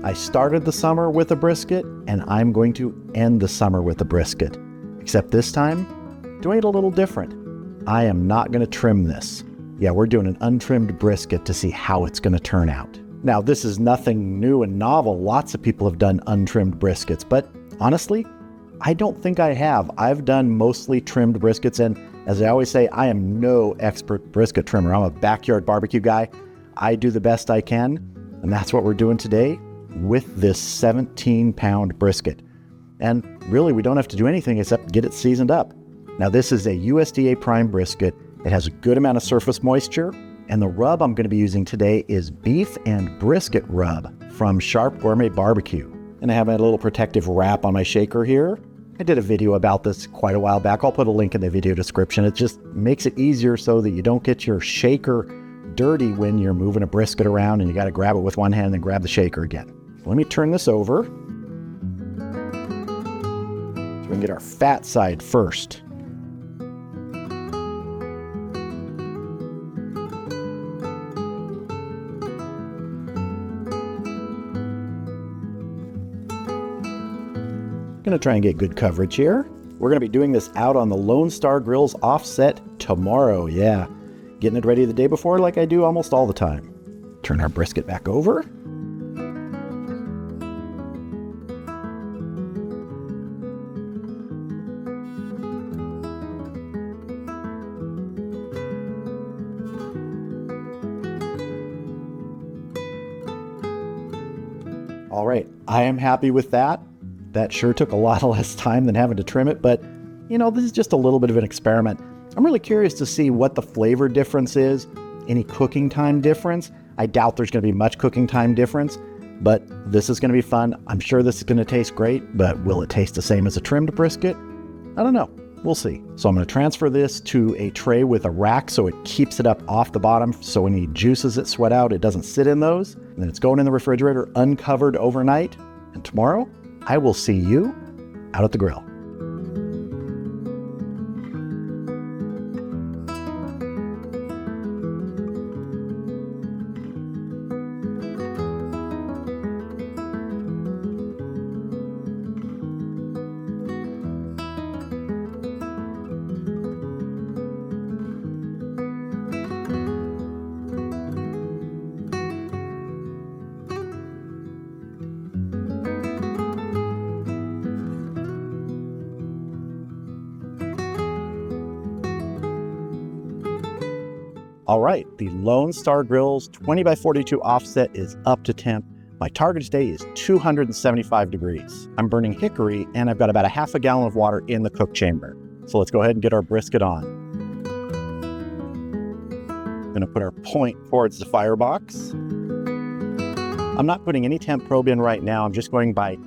I started the summer with a brisket, and I'm going to end the summer with a brisket. Except this time, doing it a little different. I am not going to trim this. Yeah, we're doing an untrimmed brisket to see how it's going to turn out. Now, this is nothing new and novel. Lots of people have done untrimmed briskets, but honestly, I don't think I have. I've done mostly trimmed briskets, and as I always say, I am no expert brisket trimmer. I'm a backyard barbecue guy. I do the best I can, and that's what we're doing today with this 17-pound brisket. And really, we don't have to do anything except get it seasoned up. Now, this is a USDA Prime Brisket. It has a good amount of surface moisture, and the rub I'm going to be using today is beef and brisket rub from Sharp Gourmet Barbecue. And I have my little protective wrap on my shaker here. I did a video about this quite a while back. I'll put a link in the video description. It just makes it easier so that you don't get your shaker dirty when you're moving a brisket around and you got to grab it with one hand and then grab the shaker again. Let me turn this over so we can get our fat side first. Going to try and get good coverage here. We're going to be doing this out on the Lone Star Grillz offset tomorrow. Yeah, getting it ready the day before like I do almost all the time. Turn our brisket back over. All right, I am happy with that. That sure took a lot less time than having to trim it, but you know, this is just a little bit of an experiment. I'm really curious to see what the flavor difference is, any cooking time difference. I doubt there's going to be much cooking time difference, but this is going to be fun. I'm sure this is going to taste great, but will it taste the same as a trimmed brisket? I don't know. We'll see. So I'm going to transfer this to a tray with a rack so it keeps it up off the bottom, so any juices that sweat out, it doesn't sit in those. And then it's going in the refrigerator uncovered overnight. And tomorrow, I will see you out at the grill. All right, the Lone Star Grillz 20x42 offset is up to temp. My target today is 275 degrees. I'm burning hickory and I've got about a half a gallon of water in the cook chamber. So let's go ahead and get our brisket on. I'm gonna put our point towards the firebox. I'm not putting any temp probe in right now. I'm just going by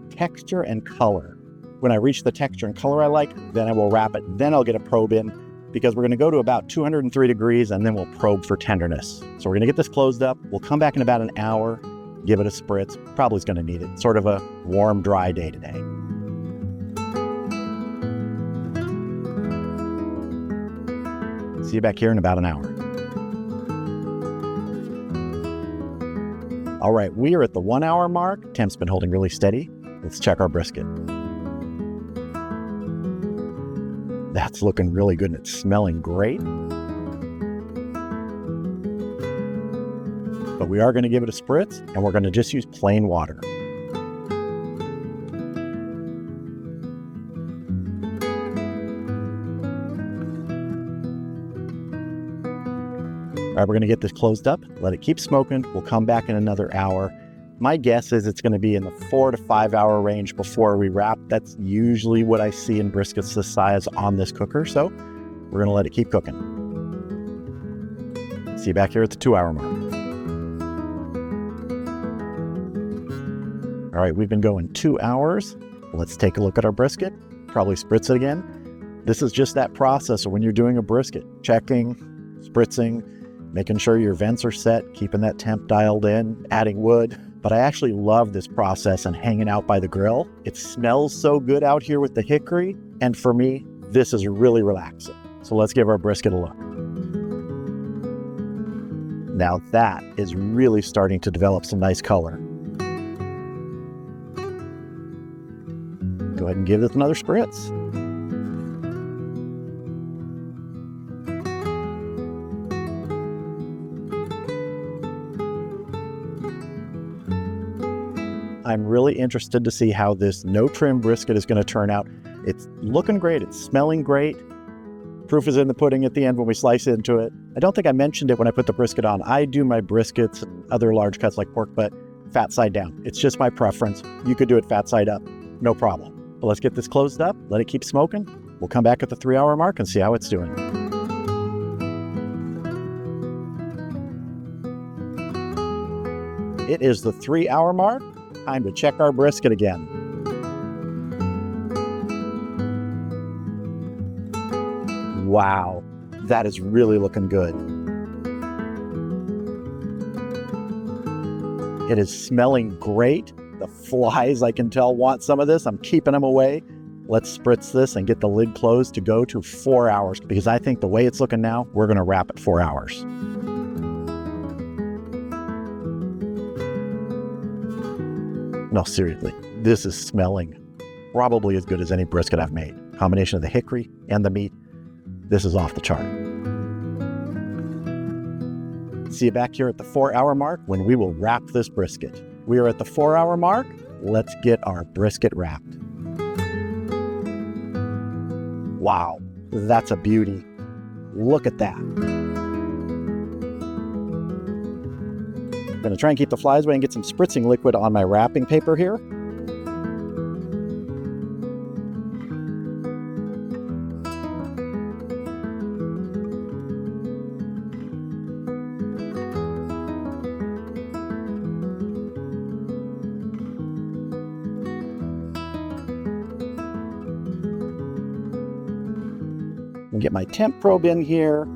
texture and color. When I reach the texture and color I like, then I will wrap it. Then I'll get a probe in, because we're going to go to about 203 degrees and then we'll probe for tenderness. So we're going to get this closed up. We'll come back in about an hour, give it a spritz. Probably is going to need it. Sort of a warm, dry day today. See you back here in about an hour. All right, we are at the 1 hour mark. Temp's been holding really steady. Let's check our brisket. That's looking really good and it's smelling great. But we are going to give it a spritz and we're going to just use plain water. All right, we're going to get this closed up, let it keep smoking. We'll come back in another hour. My guess is it's going to be in the 4 to 5 hour range before we wrap. That's usually what I see in briskets this size on this cooker. So we're going to let it keep cooking. See you back here at the 2 hour mark. All right, we've been going 2 hours. Let's take a look at our brisket. Probably spritz it again. This is just that process of when you're doing a brisket, checking, spritzing, making sure your vents are set, keeping that temp dialed in, adding wood. But I actually love this process and hanging out by the grill. It smells so good out here with the hickory. And for me, this is really relaxing. So let's give our brisket a look. Now that is really starting to develop some nice color. go ahead and give this another spritz. I'm really interested to see how this no trim brisket is going to turn out. It's looking great. It's smelling great. Proof is in the pudding at the end when we slice into it. I don't think I mentioned it when I put the brisket on. I do my briskets and other large cuts like pork, but fat side down. It's just my preference. You could do it fat side up, no problem. But let's get this closed up, let it keep smoking. We'll come back at the 3-hour mark and see how it's doing. It is the 3-hour mark. Time to check our brisket again. Wow, that is really looking good. It is smelling great. The flies, I can tell, want some of this. I'm keeping them away. Let's spritz this and get the lid closed to go to 4 hours, because I think the way it's looking now, we're going to wrap at 4 hours. No, seriously, this is smelling probably as good as any brisket I've made. Combination of the hickory and the meat. This is off the chart. See you back here at the 4-hour mark when we will wrap this brisket. We are at the 4-hour mark. Let's get our brisket wrapped. Wow, that's a beauty. Look at that. I'm going to try and keep the flies away and get some spritzing liquid on my wrapping paper here. And get my temp probe in here.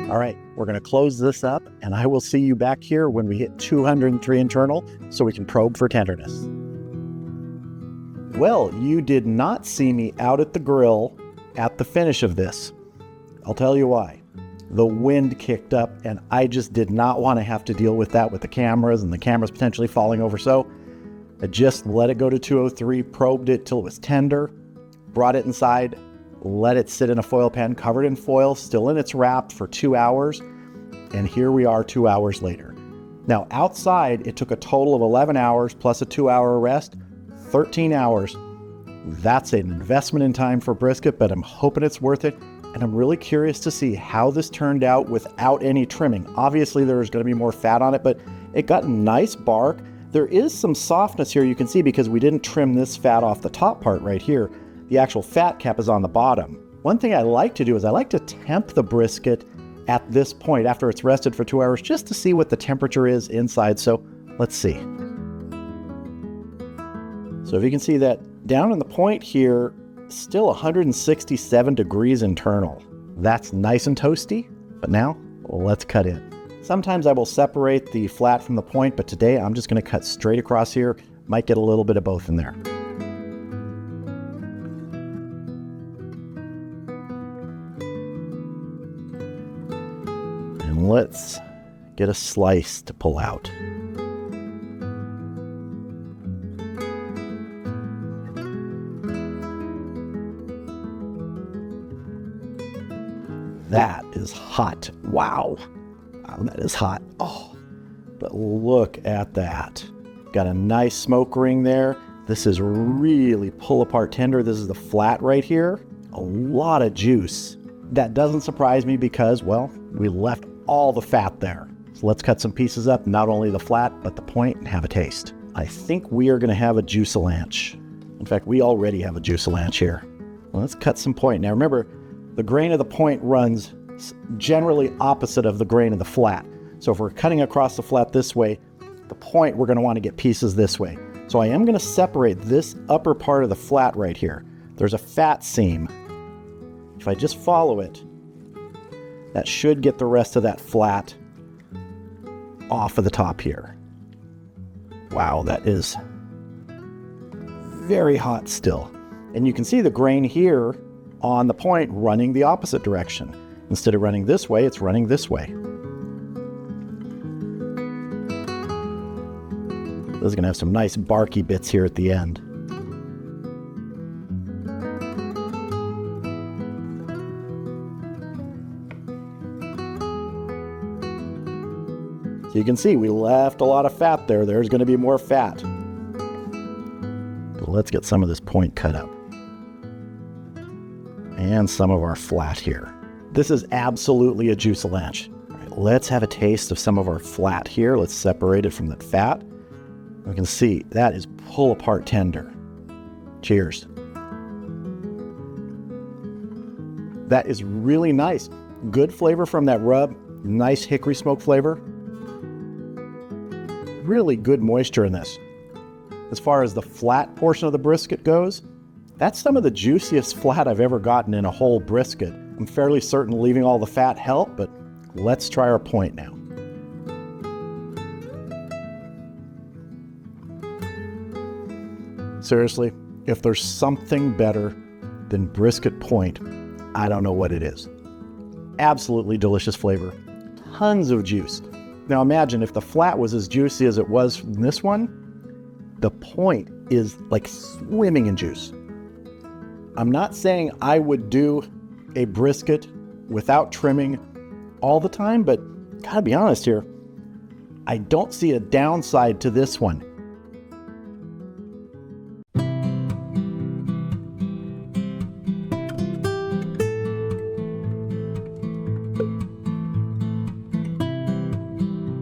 All right, we're going to close this up, and I will see you back here when we hit 203 internal so we can probe for tenderness. Well, you did not see me out at the grill at the finish of this. I'll tell you why. The wind kicked up, and I just did not want to have to deal with that with the cameras and the cameras potentially falling over. So I just let it go to 203, probed it till it was tender, brought it inside, let it sit in a foil pan covered in foil, still in its wrap for 2 hours. And here we are 2 hours later. Now outside, it took a total of 11 hours plus a 2-hour rest, 13 hours. That's an investment in time for brisket, but I'm hoping it's worth it. And I'm really curious to see how this turned out without any trimming. Obviously, there's going to be more fat on it, but it got nice bark. There is some softness here you can see because we didn't trim this fat off the top part right here. The actual fat cap is on the bottom. One thing I like to do is I like to temp the brisket at this point after it's rested for 2 hours just to see what the temperature is inside. So let's see. So if you can see that down in the point here, still 167 degrees internal. That's nice and toasty, but now let's cut in. Sometimes I will separate the flat from the point, but today I'm just going to cut straight across here. Might get a little bit of both in there. And let's get a slice to pull out. That is hot. Wow. Wow, that is hot. Oh, but look at that. Got a nice smoke ring there. This is really pull apart tender. This is the flat right here. A lot of juice. That doesn't surprise me because, well, we left all the fat there. So let's cut some pieces up, not only the flat, but the point, and have a taste. I think we are gonna have a juice-a-lanch. In fact, we already have a juice-a-lanch here. Well, let's cut some point. Now remember, the grain of the point runs generally opposite of the grain of the flat. So if we're cutting across the flat this way, the point we're going to want to get pieces this way. So I am going to separate this upper part of the flat right here. There's a fat seam. If I just follow it, that should get the rest of that flat off of the top here. Wow, that is very hot still. And you can see the grain here on the point running the opposite direction. Instead of running this way, it's running this way. This is going to have some nice barky bits here at the end. So you can see we left a lot of fat there. There's going to be more fat. But let's get some of this point cut up. And some of our flat here. This is absolutely a juice-a-lanch. All right, let's have a taste of some of our flat here. Let's separate it from that fat. We can see that is pull-apart tender. Cheers. That is really nice. Good flavor from that rub. Nice hickory smoke flavor. Really good moisture in this. As far as the flat portion of the brisket goes, that's some of the juiciest flat I've ever gotten in a whole brisket. I'm fairly certain leaving all the fat helped, but let's try our point now. Seriously, if there's something better than brisket point, I don't know what it is. Absolutely delicious flavor. Tons of juice. Now imagine if the flat was as juicy as it was in this one, the point is like swimming in juice. I'm not saying I would do a brisket without trimming all the time, but gotta be honest here, I don't see a downside to this one.